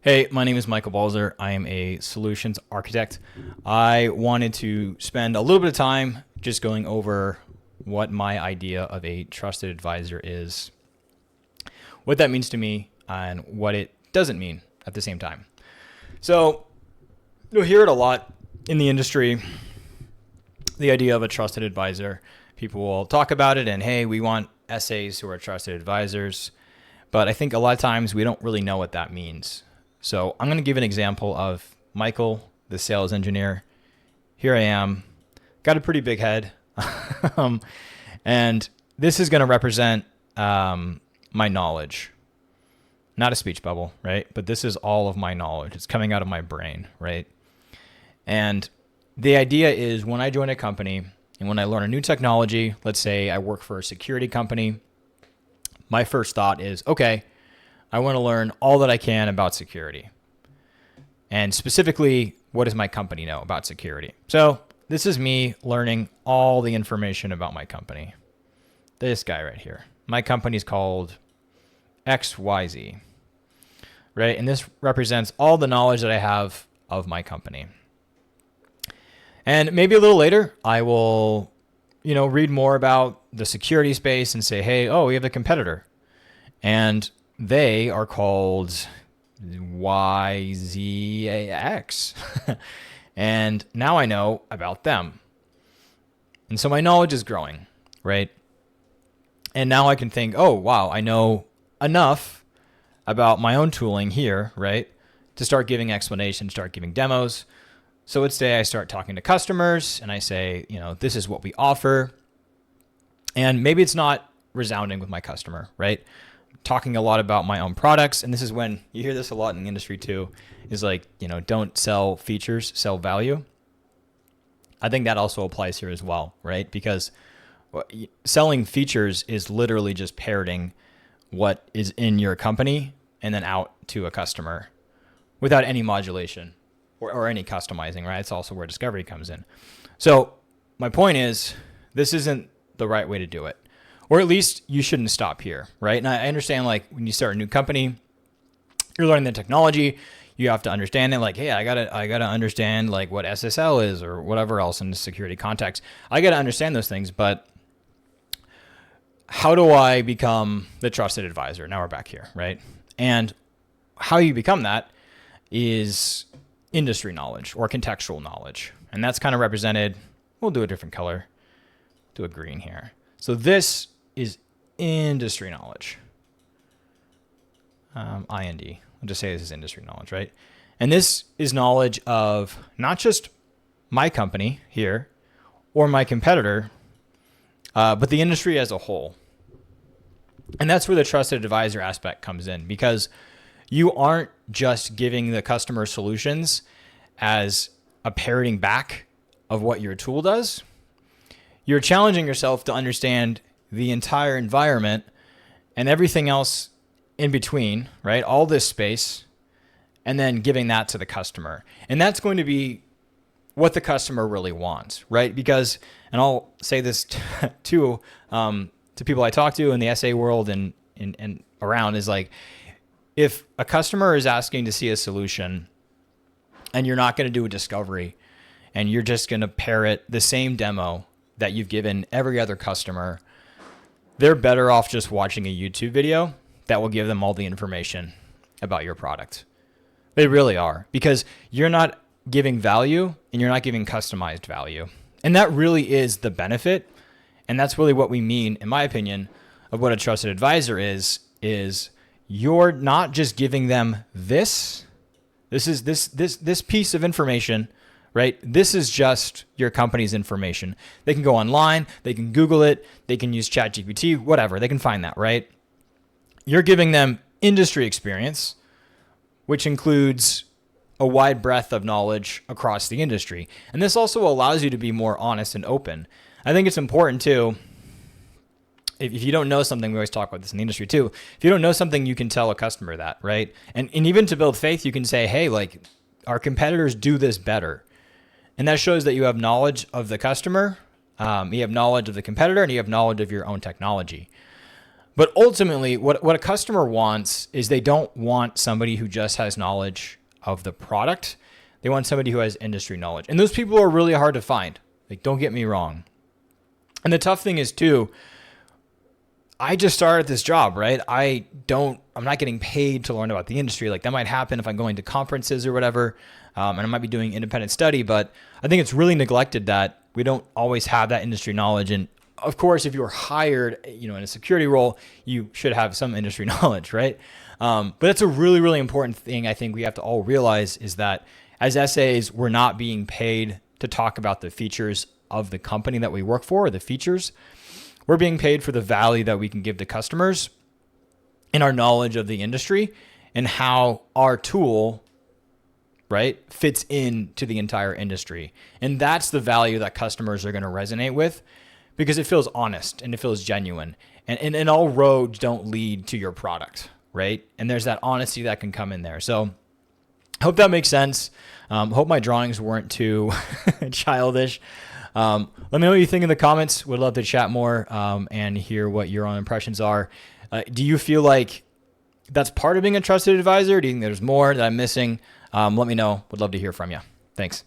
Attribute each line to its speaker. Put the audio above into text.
Speaker 1: Hey, my name is Michael Balzer. I am a solutions architect. I wanted to spend a little bit of time just going over what my idea of a trusted advisor is, what that means to me, and what it doesn't mean at the same time. So, you'll hear it a lot in the industry, the idea of a trusted advisor. People will talk about it and, hey, we want SAs who are trusted advisors. But I think a lot of times we don't really know what that means. So I'm going to give an example of Michael, the sales engineer. Here I am, got a pretty big head. And this is going to represent my knowledge, not a speech bubble, right? But this is all of my knowledge. It's coming out of my brain, right? And the idea is when I join a company and when I learn a new technology, let's say I work for a security company, my first thought is, okay, I want to learn all that I can about security. And specifically, what does my company know about security? So this is me learning all the information about my company. This guy right here. My company is called XYZ, right? And this represents all the knowledge that I have of my company. And maybe a little later, I will, read more about the security space and say, hey, we have a competitor. And they are called YZAX. And now I know about them. And so my knowledge is growing, right? And now I can think, oh, wow, I know enough about my own tooling here, right? To start giving explanations, start giving demos. So let's say I start talking to customers and I say, this is what we offer. And maybe it's not resounding with my customer, right? Talking a lot about my own products. And this is when you hear this a lot in the industry too, is like, don't sell features, sell value. I think that also applies here as well, right? Because selling features is literally just parroting what is in your company and then out to a customer without any modulation or any customizing, right? It's also where discovery comes in. So my point is, this isn't the right way to do it. Or at least you shouldn't stop here, right? And I understand, like, when you start a new company, you're learning the technology, you have to understand it. Like, hey, I gotta understand like what SSL is or whatever else in the security context. I gotta understand those things, but how do I become the trusted advisor? Now we're back here, right? And how you become that is industry knowledge or contextual knowledge. And that's kind of represented, we'll do a different color, do a green here. So this is industry knowledge. IND. I'll just say this is industry knowledge, right? And this is knowledge of not just my company here or my competitor, but the industry as a whole. And that's where the trusted advisor aspect comes in, because you aren't just giving the customer solutions as a parroting back of what your tool does. You're challenging yourself to understand the entire environment and everything else in between, right? All this space, and then giving that to the customer. And that's going to be what the customer really wants, right? Because, and I'll say this too, to people I talk to in the SA world and around, is like, if a customer is asking to see a solution and you're not going to do a discovery and you're just going to parrot the same demo that you've given every other customer, they're better off just watching a YouTube video that will give them all the information about your product. They really are, because you're not giving value and you're not giving customized value. And that really is the benefit. And that's really what we mean, in my opinion, of what a trusted advisor is you're not just giving them this piece of information, right? This is just your company's information. They can go online, they can Google it, they can use ChatGPT, whatever, they can find that, right? You're giving them industry experience, which includes a wide breadth of knowledge across the industry. And this also allows you to be more honest and open. I think it's important too, if you don't know something, we always talk about this in the industry too, if you don't know something, you can tell a customer that, right? And even to build faith, you can say, hey, like, our competitors do this better. And that shows that you have knowledge of the customer, you have knowledge of the competitor, and you have knowledge of your own technology. But ultimately, what a customer wants is they don't want somebody who just has knowledge of the product. They want somebody who has industry knowledge. And those people are really hard to find. Like, don't get me wrong. And the tough thing is too, I just started this job, right? I'm not getting paid to learn about the industry. Like, that might happen if I'm going to conferences or whatever. And I might be doing independent study, but I think it's really neglected that we don't always have that industry knowledge. And of course, if you're hired, in a security role, you should have some industry knowledge, right? But that's a really, really important thing I think we have to all realize is that as SAs, we're not being paid to talk about the features of the company that we work for, or the features. We're being paid for the value that we can give to customers and our knowledge of the industry and how our tool, right, fits into the entire industry. And that's the value that customers are going to resonate with because it feels honest and it feels genuine. And all roads don't lead to your product, right? And there's that honesty that can come in there. So I hope that makes sense. Hope my drawings weren't too childish. Let me know what you think in the comments. Would love to chat more and hear what your own impressions are. Do you feel like that's part of being a trusted advisor? Do you think there's more that I'm missing? Let me know. Would love to hear from you. Thanks.